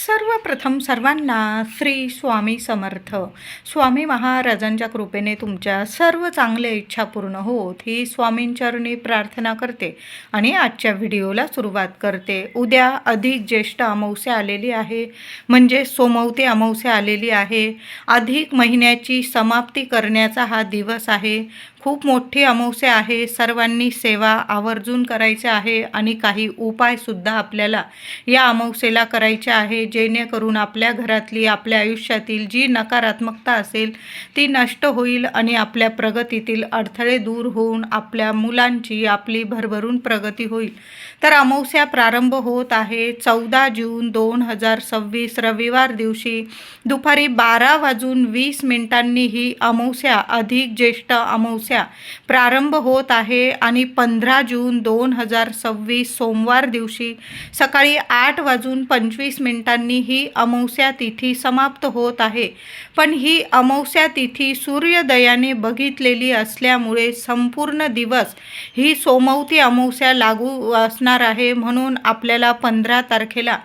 सर्वप्रथम सर्वांना श्री स्वामी समर्थ. स्वामी महाराजांच्या कृपेने तुमच्या सर्व चांगल्या इच्छा पूर्ण होत ही स्वामींचरणी प्रार्थना करते आणि आजच्या व्हिडिओला सुरुवात करते. उद्या अधिक ज्येष्ठ अमावस्या आलेली आहे, म्हणजे सोमवती अमावस्या आलेली आहे. अधिक महिन्याची समाप्ती करण्याचा हा दिवस आहे. खूप मोठी अमावस्या आहे. सर्वांनी सेवा आवर्जून करायची आहे आणि काही उपायसुद्धा आपल्याला या अमावस्येला करायचे आहे, जेणेकरून आपल्या घरातली, आपल्या आयुष्यातील जी नकारात्मकता असेल ती नष्ट होईल आणि आपल्या प्रगतीतील अडथळे दूर होऊन आपल्या मुलांची, आपली भरभरून प्रगती होईल. तर अमावस्या प्रारंभ होत आहे 14 जून 2026 रविवार दिवशी दुपारी 12:20 ही अमावस्या, अधिक ज्येष्ठ अमावस्या प्रारंभ होत आहे आणि 15 जून 2026 सोमवार दिवशी सकाळी 8:25 ही अमावस्या तिथी समाप्त होत आहे. पण ही अमावस्या तिथी सूर्योदयाने बघितलेली असल्यामुळे संपूर्ण दिवस ही सोमवती अमावस्या लागू असणार आहे. म्हणून आपल्याला 15 तारखेला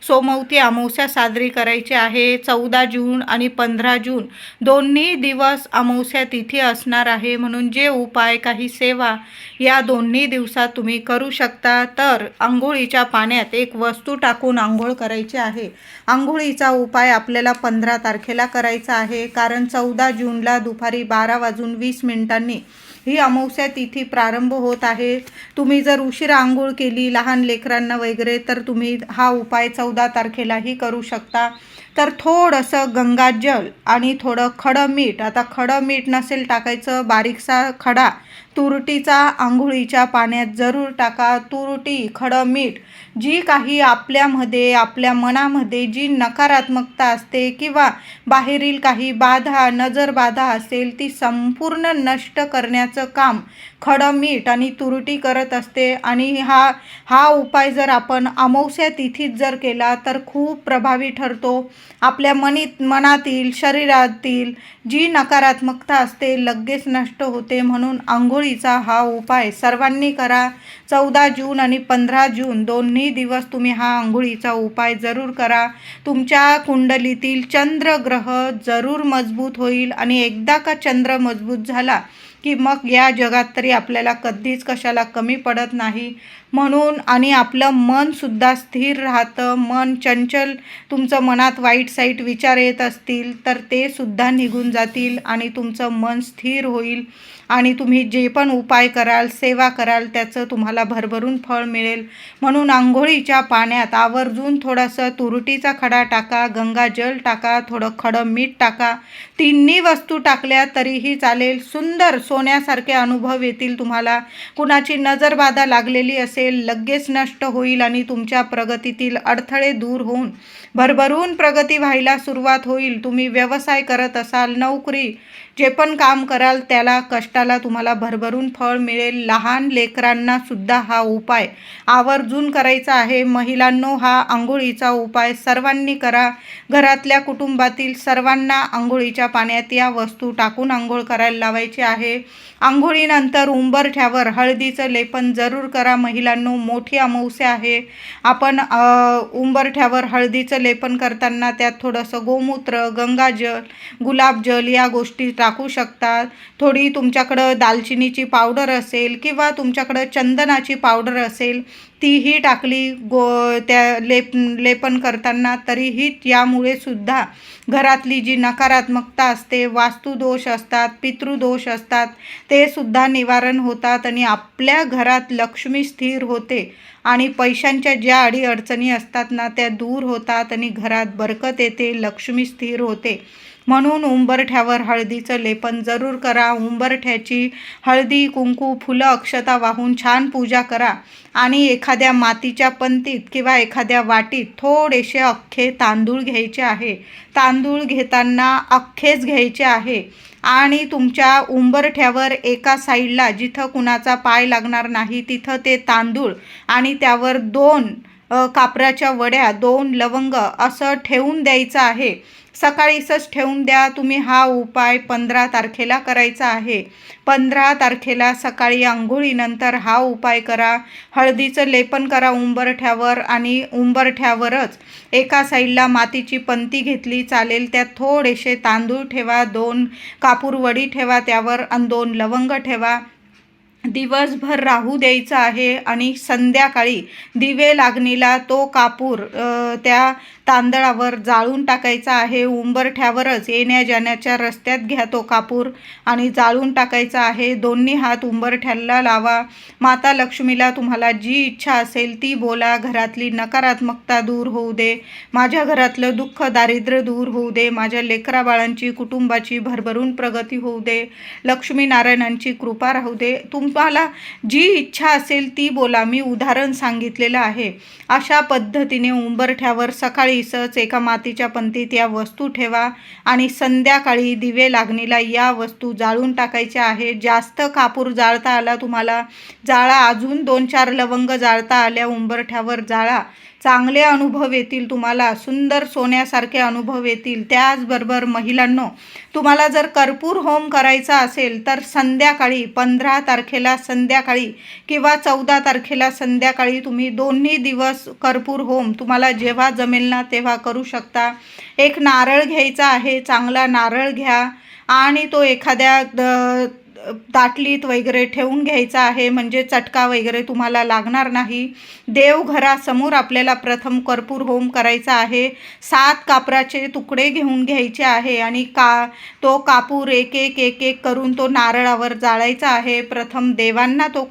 सोमवती अमावस्या साजरी करायची आहे. 14 जून आणि 15 जून दोन्ही दिवस अमावस्या तिथी असणार आहे. म्हणून जे उपाय, काही सेवा या दोन्ही दिवसात तुम्ही करू शकता. तर आंघोळीच्या पाण्यात एक वस्तू टाकून आंघोळ करायची आहे. आंघोळीचा उपाय आपल्याला 15 तारखेला करायचा आहे, कारण 14 जूनला दुपारी 12:20 ही अमावस्या तिथी प्रारंभ होत आहे. तुम्ही जर उशिरा आंघोळ केली लहान लेकरांना वगैरे, तर तुम्ही हा उपाय 14 तारखेलाही करू शकता. तर थोडंसं गंगाजल आणि थोडं खडं मीठ, आता खडं मीठ नसेल टाकायचं, बारीकसा खडा तुरटीचा आंघोळीच्या पाण्यात जरूर टाका. तुरटी, खडं मीठ, जी काही आपल्यामध्ये, आपल्या मनामध्ये जी नकारात्मकता असते किंवा बाहेरील काही बाधा, नजर बाधा असेल, ती संपूर्ण नष्ट करण्याचं काम खडं मीठ आणि तुरटी करत असते. आणि हा उपाय जर आपण अमावस्या तिथीत जर केला तर खूप प्रभावी ठरतो. आपल्या मनातील, शरीरातील जी नकारात्मकता असते लगेच नष्ट होते. म्हणून आंघोळीचा हा उपाय सर्वांनी करा. 14 जून आणि 15 जून दोन्ही दिवस तुम्ही हा आंघोळीचा उपाय जरूर करा. तुमच्या कुंडलीतील चंद्रग्रह जरूर मजबूत होईल आणि एकदा का चंद्र मजबूत झाला की मग या जगात तरी आपल्याला कधीच कशाला कमी पडत नाही. म्हणून आणि आपलं मनसुद्धा स्थिर राहतं. मन चंचल, तुमचं मनात वाईट साईट विचार येत असतील तर ते सुद्धा निघून जातील आणि तुमचं मन स्थिर होईल आणि तुम्ही जे पण उपाय कराल, सेवा कराल, त्याचं तुम्हाला भरभरून फळ मिळेल. म्हणून आंघोळीच्या पाण्यात आवर्जून थोडंसं तुरटीचा खडा टाका, गंगाजल टाका, थोडं खडं मीठ टाका. तिन्ही वस्तू टाकल्या तरीही चालेल. सुंदर सोन्यासारखे अनुभव येतील तुम्हाला. कुणाची नजरबाधा लागलेली असेल लगेच नष्ट होईल आणि तुमच्या प्रगतीतील अडथळे दूर होऊन भरभरून प्रगती व्हायला सुरुवात होईल. तुम्ही व्यवसाय करत असाल, नोकरी, जे पण काम कराल त्याला, कष्टाला तुम्हाला भरभरून फळ मिळेल. लहान लेकरांना सुद्धा हा उपाय आवर्जून करायचा आहे. महिलांनो, हा आंघोळीचा उपाय सर्वांनी करा. घरातल्या कुटुंबातील सर्वांना आंघोळीच्या पाण्यात या वस्तू टाकून आंघोळ करायला लावायची आहे. आंघोळीनंतर उंबरठ्यावर हळदीचं लेपन जरूर करा. महिलांनो, मोठी अमावस्या आहे. आपण उंबरठ्यावर हळदीचं लेपन करताना त्यात थोडंसं गोमूत्र, गंगाजल, गुलाबजल या गोष्टी टाकू शकता. थोडी तुमच्याकडं दालचिनीची पावडर असेल किंवा तुमच्याकडं चंदनाची पावडर असेल तीही टाकली त्या लेपन करताना, तरीही यामुळे सुद्धा घरातली जी नकारात्मकता असते, वास्तुदोष असतात, पितृदोष असतात, ते सुद्धा निवारण होतात आणि आपल्या घरात लक्ष्मी स्थिर होते आणि पैशांच्या ज्या अडीअडचणी असतात ना त्या दूर होतात आणि घरात बरकत येते, लक्ष्मी स्थिर होते. म्हणून उंबरठ्यावर हळदीचं लेपन जरूर करा. उंबरठ्याची हळदी, कुंकू, फुलं, अक्षता वाहून छान पूजा करा आणि एखाद्या मातीच्या पंतीत किंवा एखाद्या वाटीत थोडेसे अख्खे तांदूळ घ्यायचे आहे. तांदूळ घेताना अख्खेच घ्यायचे आहे आणि तुमच्या उंबरठ्यावर एका साईडला जिथं कुणाचा पाय लागणार नाही तिथं ते तांदूळ आणि त्यावर 2 कापराच्या वड्या, 2 लवंग असं ठेवून द्यायचं आहे. सकाळीच ठेवून द्या. तुम्ही हा उपाय 15 तारखेला करायचा आहे. 15 तारखेला सकाळी अंघोळीनंतर हा उपाय करा. हळदीचं लेपन करा उंबरठ्यावर आणि उंबरठ्यावरच एका साईडला मातीची पंती घेतली चालेल. त्यात थोडेसे तांदूळ ठेवा, 2 कापूर वडी ठेवा त्यावर आणि 2 लवंग ठेवा. दिवसभर राहू द्यायचं आहे आणि संध्याकाळी दिवे लागणीला तो कापूर त्या तांदळावर जाळून टाकायचा आहे. उंबरठ्यावरच येण्या जाण्याच्या रस्त्यात घ्या तो कापूर आणि जाळून टाकायचा आहे. दोन्ही हात उंबरठ्याला लावा. माता लक्ष्मीला तुम्हाला जी इच्छा असेल ती बोला. घरातली नकारात्मकता दूर होऊ दे, माझ्या घरातलं दुःख दारिद्र्य दूर होऊ दे, माझ्या लेकराबाळांची कुटुंबाची भरभरून प्रगती होऊ दे, लक्ष्मीनारायणांची कृपा राहू दे. तुम्हाला जी इच्छा असेल ती बोला. मी उदाहरण सांगितलेलं आहे. अशा पद्धतीने उंबरठ्यावर सकाळीच एका मातीच्या पंतीत या वस्तू ठेवा आणि संध्याकाळी दिवे लागणीला या वस्तू जाळून टाकायच्या आहे. जास्त कापूर जाळता आला तुम्हाला जाळा. अजून 2-4 लवंग जाळता आल्या उंबरठ्यावर जाळा. चांगले अनुभव येतील तुम्हाला. सुंदर सोन्यासारखे अनुभव येतील. त्याचबरोबर महिलांनो, तुम्हाला जर कर्पूर होम करायचा असेल तर संध्याकाळी 15 तारखेला संध्याकाळी किंवा 14 तारखेला संध्याकाळी तुम्ही दोन्ही दिवस कर्पूर होम तुम्हाला जेव्हा जमेल ना तेव्हा करू शकता. एक नारळ घ्यायचा आहे. चांगला नारळ घ्या आणि तो एखाद्या ताटलीत वगैरे ठेवून घ्यायचा आहे, म्हणजे चटका वगैरे तुम्हाला लागणार नाही. देवघरासमोर आपल्याला प्रथम कर्पूर होम करायचा आहे. 7 कापराचे तुकडे घेऊन घ्यायचे आहे आणि तो कापूर एक एक करून तो नारळावर जाळायचा आहे. प्रथम देवांना तो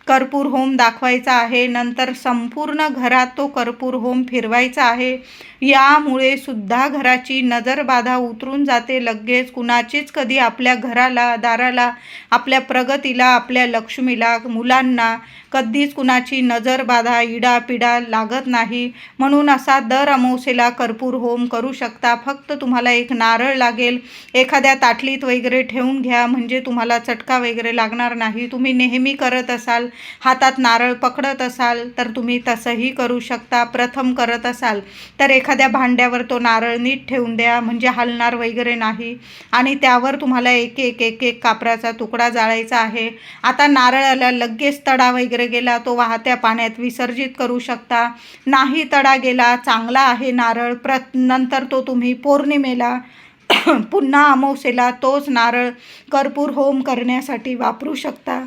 कर्पूर होम दाखवायचा आहे. नंतर संपूर्ण घरात तो कर्पूर होम फिरवायचा आहे. यामुळे सुद्धा घराची नजरबाधा उतरून जाते. लगेच कुणाचीच कधी आपल्या घराला, दाराला, आपल्या प्रगतीला, आपल्या लक्ष्मीला, मुलांना कधीच कुणाची नजरबाधा, इडापिडा लागत नाही. म्हणून असा दर अमावस्येला कर्पूर होम करू शकता. फक्त तुम्हाला एक नारळ लागेल. एखाद्या ताटलीत वगैरे ठेवून घ्या, म्हणजे तुम्हाला चटका वगैरे लागणार नाही. तुम्ही नेहमी करत असाल, हातात नारळ पकडत असाल तर तुम्ही तसंही करू शकता. प्रथम करत असाल तर एखाद्या भांड्यावर तो नारळ नीट ठेवून द्या, म्हणजे हलणार वगैरे नाही. आणि त्यावर तुम्हाला एक एक कापराचा तुकडा जाळायचा आहे. आता नारळाला लगेच तडा वगैरे गेला तो वाहत्या पाण्यात विसर्जित करू शकता. नाही तडा गेला, चांगला आहे नारळ, नंतर तो तुम्ही पौर्णिमेला पुन्हा अमावस्येला तोच नारळ कर्पूर होम करण्यासाठी वापरू शकता.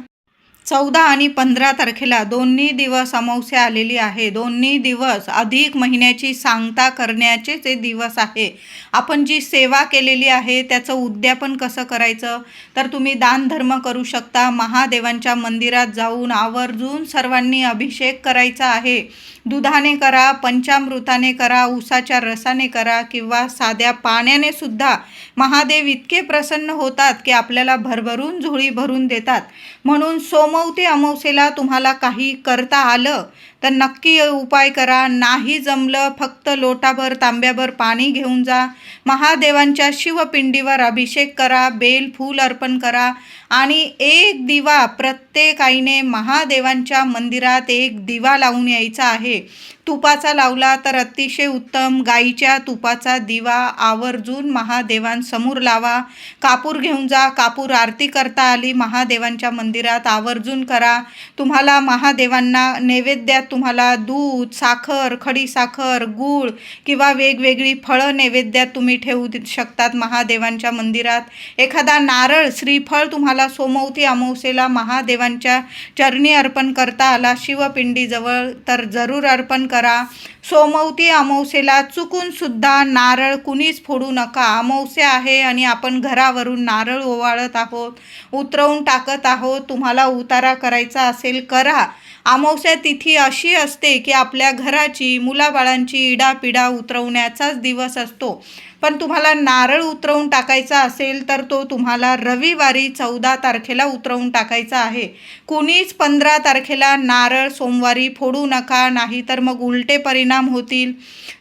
14 आणि 15 तारखेला दोन्ही दिवस अमावस्या आलेली आहे. दोन्ही दिवस अधिक महिन्याची सांगता करण्याचे ते दिवस आहे. आपण जी सेवा केलेली आहे त्याचं उद्यापन कसं करायचं, तर तुम्ही दानधर्म करू शकता. महादेवांच्या मंदिरात जाऊन आवर्जून सर्वांनी अभिषेक करायचा आहे. दुधाने करा, पंचामृताने करा, उसाच्या रसाने करा किंवा साध्या पाण्याने सुद्धा महादेव इतके प्रसन्न होतात की आपल्याला भरभरून झोळी भरून देतात. म्हणून सोमवती अमावस्येला तुम्हाला काही करता आलं तर नक्की उपाय करा. नाही जमलं, फक्त लोटाभर तांब्याभर पाणी घेऊन जा. महादेवांच्या शिवपिंडीवर अभिषेक करा, बेल फूल अर्पण करा आणि एक दिवा प्रत्येक आईने महादेवांच्या मंदिरात एक दिवा लावून यायचा आहे. तुपाचा लावला तर अतिशय उत्तम. गाईच्या तुपाचा दिवा आवर्जून महादेवांसमोर लावा. कापूर घेऊन जा. कापूर आरती करता आली महादेवांच्या मंदिरात आवर्जून करा. तुम्हाला महादेवांना नैवेद्यात तुम्हाला दूध, साखर, खडी साखर, गूळ किंवा वेगवेगळी फळं नैवेद्यात तुम्ही ठेवू शकतात महादेवांच्या मंदिरात. एखादा नारळ, श्रीफळ तुम्हाला सोमवती अमावस्येला महादेवांच्या चरणी अर्पण करता आला शिवपिंडीजवळ तर जरूर अर्पण करा. सोमवती अमावस्येला चुकून सुद्धा नारळ कुणीच फोडू नका. अमावस्या आहे आणि आपण घरावरून नारळ ओवाळत आहोत, उतरवून टाकत आहोत. तुम्हाला उतारा करायचा असेल करा. अमावस्या तिथी अशी असते की आपल्या घराची, मुलाबाळांची इडापिडा उतरवण्याचाच दिवस असतो. पण तुम्हाला नारळ उतरवून टाकायचा असेल तर तो तुम्हाला रविवारी 14 तारखेला उतरवून टाकायचा आहे. कुणीच 15 तारखेला नारळ सोमवारी फोडू नका, नाही तर मग उलटे परिणाम होतील.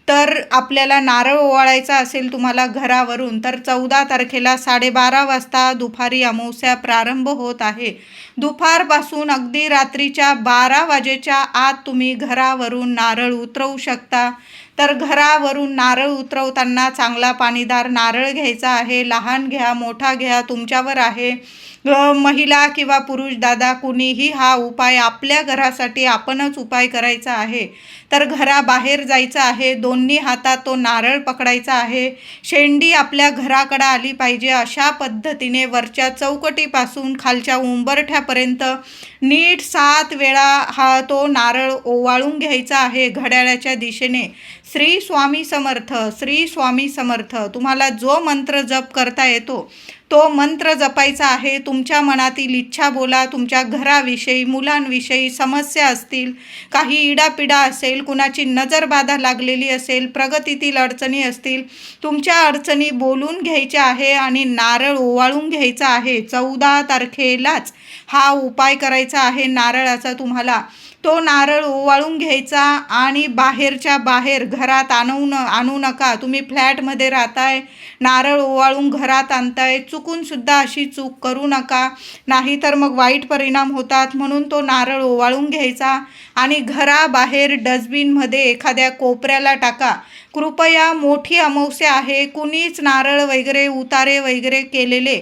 तर आपल्याला नारळ ओवाळायचा असेल तुम्हाला घरावरून तर 14 तारखेला 12:30 वाजता दुपारी अमावस्या प्रारंभ होत आहे. दुपारपासून अगदी रात्रीच्या 12 वाजेच्या आत तुम्ही घरावरून नारळ उतरवू शकता. तर घरावरून नारळ उतरवताना चांगला पाणीदार नारळ घ्यायचा आहे. लहान घ्या, मोठा घ्या, तुमच्यावर आहे. महिला किंवा पुरुष दादा कुणीही हा उपाय आपल्या घरासाठी आपणच उपाय करायचा आहे. तर घराबाहेर जायचं आहे, दोन्ही हातात तो नारळ पकडायचा आहे. शेंडी आपल्या घराकडे आली पाहिजे अशा पद्धतीने वरच्या चौकटीपासून खालच्या उंबरठ्यापर्यंत नीट 7 वेळा हा तो नारळ ओवाळून घ्यायचा आहे घड्याळाच्या दिशेने. श्री स्वामी समर्थ, श्री स्वामी समर्थ. तुम्हाला जो मंत्र जप करता येतो तो मंत्र जपायचा आहे. तुमच्या मनातील इच्छा बोला. तुमच्या घराविषयी, मुलांविषयी समस्या असतील, काही इडापिडा असेल, कुणाची नजरबाधा लागलेली असेल, प्रगतीतील अडचणी असतील, तुमच्या अडचणी बोलून घ्यायच्या आहे आणि नारळ ओवाळून घ्यायचा आहे. 14 तारखेलाच हा उपाय करायचा आहे नारळाचा तुम्हाला. तो नारळ ओवाळून घ्यायचा आणि बाहेरच्या बाहेर घरात आणू नका. तुम्ही फ्लॅटमध्ये राहताय, नारळ ओवाळून घरात आणताय, चुकूनसुद्धा अशी चूक करू नका, नाहीतर मग वाईट परिणाम होतात. म्हणून तो नारळ ओवाळून घ्यायचा आणि घराबाहेर डस्टबिनमध्ये एखाद्या कोपऱ्याला टाका. कृपया मोठी अमावस्या आहे, कुणीच नारळ वगैरे उतारे वगैरे केलेले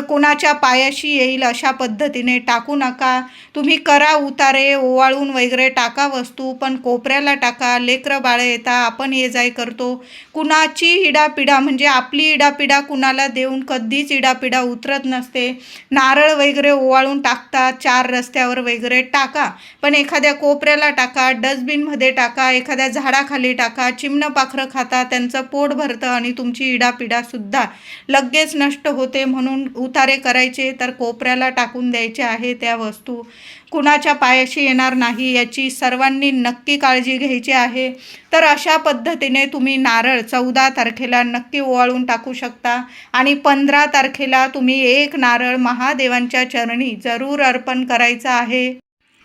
कोणाच्या पायाशी येईल अशा पद्धतीने टाकू नका. तुम्ही करा उतारे, ओवाळून वगैरे टाका वस्तू, पण कोपऱ्याला टाका. लेकरं बाळं येता, आपण ये जाय करतो. कुणाची इडापिडा म्हणजे आपली इडापिडा कुणाला देऊन कधीच इडापिडा उतरत नसते. नारळ वगैरे ओवाळून टाकतात, 4 रस्त्यावर वगैरे टाका, पण एखाद्या कोपऱ्याला टाका, डस्टबिनमध्ये टाका, एखाद्या झाडाखाली टाका. चिमणं पाखरं खाता, त्यांचं पोट भरतं आणि तुमची इडापिडासुद्धा लगेच नष्ट होते. म्हणून उतारे करायचे तर कोपऱ्याला टाकून द्यायचे आहे त्या वस्तू. कुणाच्या पायाशी येणार नाही याची सर्वांनी नक्की काळजी घ्यायची आहे. तर अशा पद्धतीने तुम्ही नारळ 14 तारखेला नक्की ओवाळून टाकू शकता आणि 15 तारखेला तुम्ही 1 नारळ महादेवांच्या चरणी जरूर अर्पण करायचा आहे.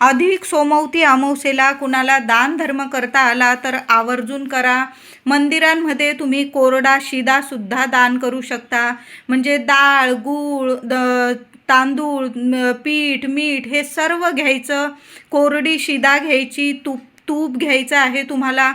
अधिक सोमवती अमावस्येला कुणाला दानधर्म करता आला तर आवर्जून करा. मंदिरांमध्ये तुम्ही कोरडा शिदासुद्धा दान करू शकता. म्हणजे डाळ, गूळ, तांदूळ, पीठ, मीठ हे सर्व घ्यायचं. कोरडी शिदा घ्यायची, तूप घ्यायचं आहे तुम्हाला.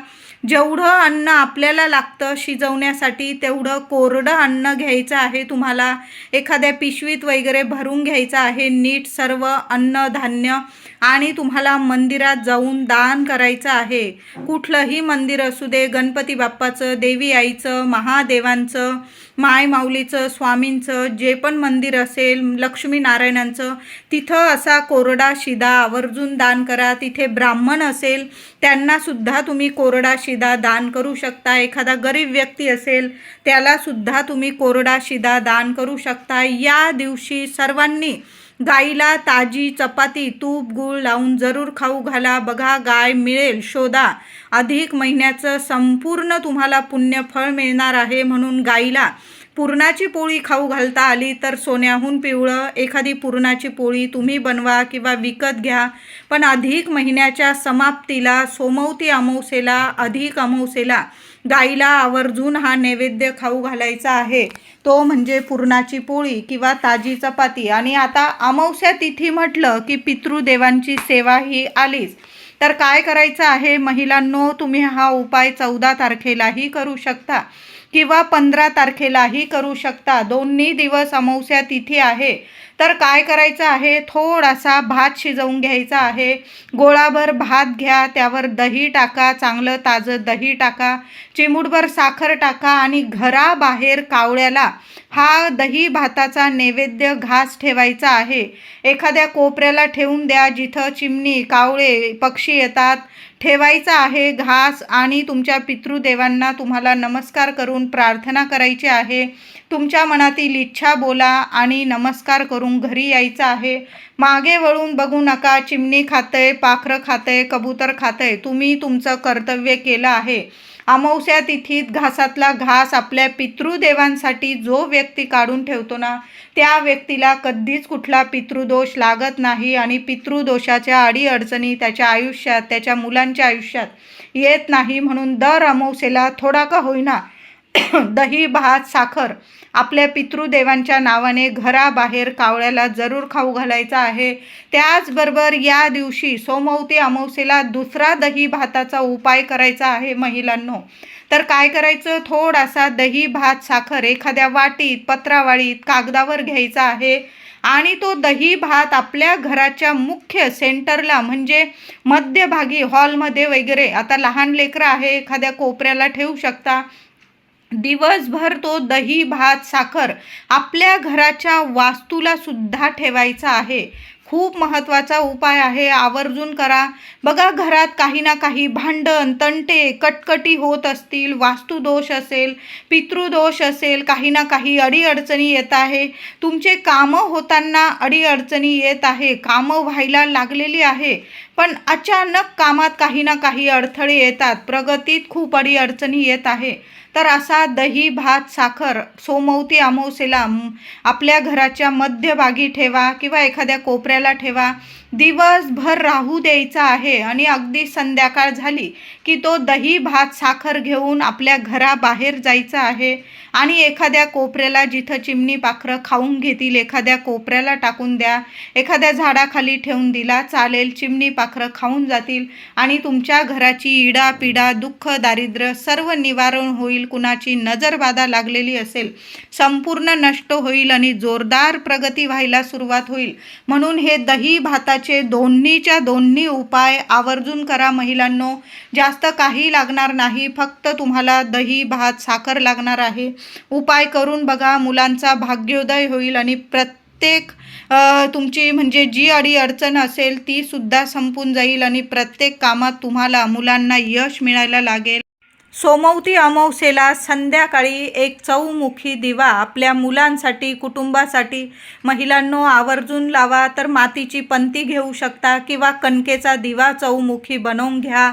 जेवढं अन्न आपल्याला लागतं शिजवण्यासाठी तेवढं कोरडं अन्न घ्यायचं आहे तुम्हाला. एखाद्या पिशवीत वगैरे भरून घ्यायचं आहे नीट सर्व अन्नधान्य आणि तुम्हाला मंदिरात जाऊन दान करायचं आहे. कुठलंही मंदिर असू दे, गणपती बाप्पाचं, देवी आईचं, महादेवांचं, माय माऊलीचं, स्वामींचं, जे पण मंदिर असेल, लक्ष्मीनारायणांचं, तिथं असा कोरडा शिदा आवर्जून दान करा. तिथे ब्राह्मण असेल त्यांनासुद्धा तुम्ही कोरडा शिदा दान करू शकता. एखादा गरीब व्यक्ती असेल त्यालासुद्धा तुम्ही कोरडा शिदा दान करू शकता. या दिवशी सर्वांनी गाईला ताजी चपाती, तूप, गूळ लावून जरूर खाऊ घाला. बघा गाय मिळेल, शोधा. अधिक महिन्याचं संपूर्ण तुम्हाला पुण्यफळ मिळणार आहे. म्हणून गाईला पुरणाची पोळी खाऊ घालता आली तर सोन्याहून पिवळं एखादी पुरणाची पोळी तुम्ही बनवा किंवा विकत घ्या. पण अधिक महिन्याच्या समाप्तीला, सोमवती अमावस्येला, अधिक अमावस्येला गाईला आवर्जून हा नैवेद्य खाऊ घालायचा आहे. तो म्हणजे पुरणाची पोळी किंवा ताजी चपाती. आणि आता अमावस्या तिथी म्हटलं की पितृदेवांची सेवा ही आलीच. तर काय करायचं आहे महिलांनो, तुम्ही हा उपाय 14 तारखेलाही करू शकता किंवा 15 तारखेलाही करू शकता. दोन्ही दिवस अमावस्या तिथी आहे. तर काय करायचं आहे, थोडासा भात शिजवून घ्यायचा आहे. गोळाभर भात घ्या, त्यावर दही टाका, चांगलं ताजं दही टाका, चिमूटभर साखर टाका आणि घराबाहेर कावळ्याला हा दही भाताचा नैवेद्य घास ठेवायचा आहे. एखाद्या कोपऱ्याला ठेवून द्या जिथं चिमणी, कावळे, पक्षी येतात. ठेवायचा आहे घास आणि तुमच्या पितृदेवांना तुम्हाला नमस्कार करून प्रार्थना करायची आहे. तुमच्या मनातील इच्छा बोला आणि नमस्कार करून घरी यायचं आहे. मागे वळून बघू नका. चिमणी खातंय, पाखरं खातंय, कबूतर खातंय, तुम्ही तुमचं कर्तव्य केलं आहे. अमावस्या तिथीत घासातला घास आपल्या पितृदेवांसाठी जो व्यक्ती काढून ठेवतो ना, त्या व्यक्तीला कधीच कुठला पितृदोष लागत नाही आणि पितृदोषाच्या अडीअडचणी त्याच्या आयुष्यात, त्याच्या मुलांच्या आयुष्यात येत नाही. म्हणून दर अमावस्येला थोडा का होईना दही, भात, साखर आपल्या पितृदेवांच्या नावाने घराबाहेर कावळ्याला जरूर खाऊ घालायचा आहे. त्याचबरोबर या दिवशी सोमवती अमावस्येला दुसरा दही भाताचा उपाय करायचा आहे महिलांनो. तर काय करायचं, थोडासा दही, भात, साखर एखाद्या वाटीत, पत्रावळीत, कागदावर घ्यायचा आहे आणि तो दही भात आपल्या घराच्या मुख्य सेंटरला म्हणजे मध्यभागी हॉलमध्ये वगैरे, आता लहान लेकरं आहे एखाद्या कोपऱ्याला ठेवू शकता. दिवसभर तो दही, भात, साखर आपल्या घराच्या वास्तूला सुद्धा ठेवायचा आहे. खूप महत्त्वाचा उपाय आहे, आवर्जून करा. बघा, घरात काही ना काही भांडण, तंटे, कटकटी होत असतील, वास्तुदोष असेल, पितृदोष असेल, काही ना काही अडीअडचणी येत आहे, तुमचे कामं होताना अडीअडचणी येत आहे, कामं व्हायला लागलेली आहे पण अचानक कामात काही ना काही अडथळे येतात, प्रगतीत खूप अडीअडचणी येत आहे. तर असा दही, भात, साखर सोमवती अमावस्येला आपल्या घराच्या मध्यभागी ठेवा किंवा एखाद्या कोपऱ्याला ठेवा. दिवसभर राहू द्यायचा आहे आणि अगदी संध्याकाळ झाली की तो दही, भात, साखर घेऊन आपल्या घराबाहेर जायचं आहे आणि एखाद्या कोपऱ्याला, जिथं चिमणी पाखरं खाऊन घेतील एखाद्या कोपऱ्याला टाकून द्या. एखाद्या झाडाखाली ठेवून दिला चालेल, चिमणी पाखरं खाऊन जातील आणि तुमच्या घराची इडा पिडा, दुःख, दारिद्र्य सर्व निवारण होईल. कुणाची नजरबाधा लागलेली असेल संपूर्ण नष्ट होईल आणि जोरदार प्रगती व्हायला सुरुवात होईल. म्हणून हे दही भाताचे दोन्हीच्या दोन्ही उपाय आवर्जून करा महिलांनो. जास्त काही लागणार नाही, फक्त तुम्हाला दही, भात, साखर लागणार आहे. उपाय करून बघा, मुलांचा भाग्योदय होईल आणि प्रत्येक तुमची म्हणजे जी अडीअडचण असेल ती सुद्धा संपून जाईल आणि प्रत्येक कामात तुम्हाला, मुलांना यश मिळायला लागेल. सोमवती अमावस्येला संध्याकाळी एक चौमुखी दिवा आपल्या मुलांसाठी, कुटुंबासाठी महिलांनो आवर्जून लावा. तर मातीची पंती घेऊ शकता किंवा कणकेचा दिवा चौमुखी बनवून घ्या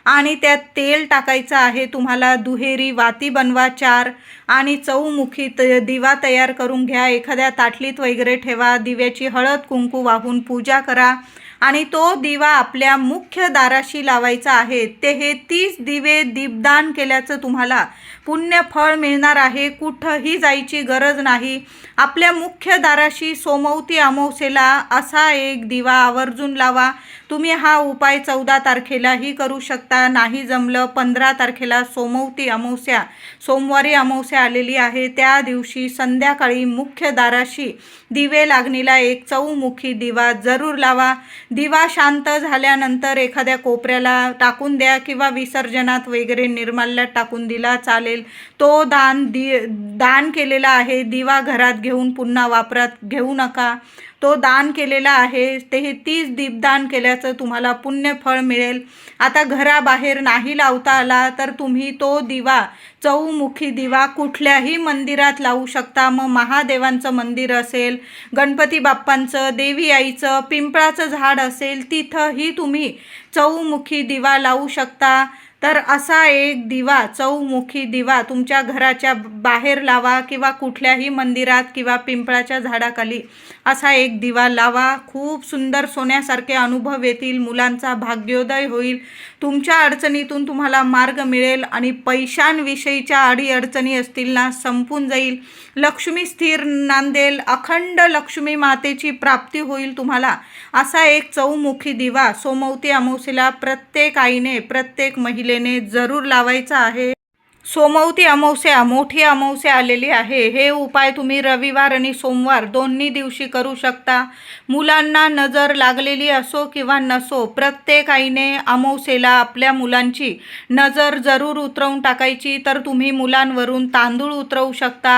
आणि त्यात तेल टाकायचं आहे. तुम्हाला दुहेरी वाती बनवा 4 आणि चौमुखी दिवा तयार करून घ्या. एखाद्या ताटलीत वगैरे ठेवा. दिव्याची हळद कुंकू वाहून पूजा करा आणि तो दिवा आपल्या मुख्य दाराशी लावायचा आहे. हे 30 दिवे दीपदान केल्याचं तुम्हाला पुण्य फळ मिळणार आहे. कुठंही जायची गरज नाही. आपल्या मुख्य दाराशी सोमवती अमावस्येला असा एक दिवा आवर्जून लावा. तुम्ही हा उपाय 14 तारखेलाही करू शकता. नाही जमलं 15 तारखेला सोमवती अमावस्या, सोमवारी अमावस्या आलेली आहे, त्या दिवशी संध्याकाळी मुख्य दाराशी दिवे लागणीला एक चौमुखी दिवा जरूर लावा. दिवा शांत झाल्यानंतर एखाद्या कोपऱ्याला टाकून द्या किंवा विसर्जनात वगैरे निर्माल्यात टाकून दिला चालेल. तो दान केलेला आहे. दिवा घरात घेऊन पुन्हा वापरात घेऊ नका. तो दान केलेला आहे. ते 30 दीपदान केल्याचं तुम्हाला पुण्यफळ मिळेल. आता घराबाहेर नाही लावता आला तर तुम्ही तो दिवा, चौमुखी दिवा कुठल्याही मंदिरात लावू शकता. मग महादेवांचं मंदिर असेल, गणपती बाप्पांचं, देवी आईचं, पिंपळाचं झाड असेल, तिथंही तुम्ही चौमुखी दिवा लावू शकता. तर असा एक दिवा, चौमुखी दिवा तुमच्या घराच्या बाहेर लावा किंवा कुठल्याही मंदिरात किंवा पिंपळाच्या झाडाखाली असा एक दिवा लावा. खूप सुंदर सोन्यासारखे अनुभव येतील. मुलांचा भाग्योदय होईल. तुमच्या अडचणीतून तुम्हाला मार्ग मिळेल आणि पैशांविषयीच्या अडीअडचणी असतील ना, संपून जाईल. लक्ष्मी स्थिर नांदेल. अखंड लक्ष्मी मातेची प्राप्ती होईल तुम्हाला. असा एक चौमुखी दिवा सोमवती अमावस्येला प्रत्येक आईने, प्रत्येक महिलेने जरूर लावायचा आहे. सोमवती अमावस्या, मोठी अमावस्या आलेली आहे. हे उपाय तुम्ही रविवार आणि सोमवार दोन्ही दिवशी करू शकता. मुलांना नजर लागलेली असो किंवा नसो, प्रत्येक आईने अमावस्येला आपल्या मुलांची नजर जरूर उतरवून टाकायची. तर तुम्ही मुलांवरून तांदूळ उतरवू शकता.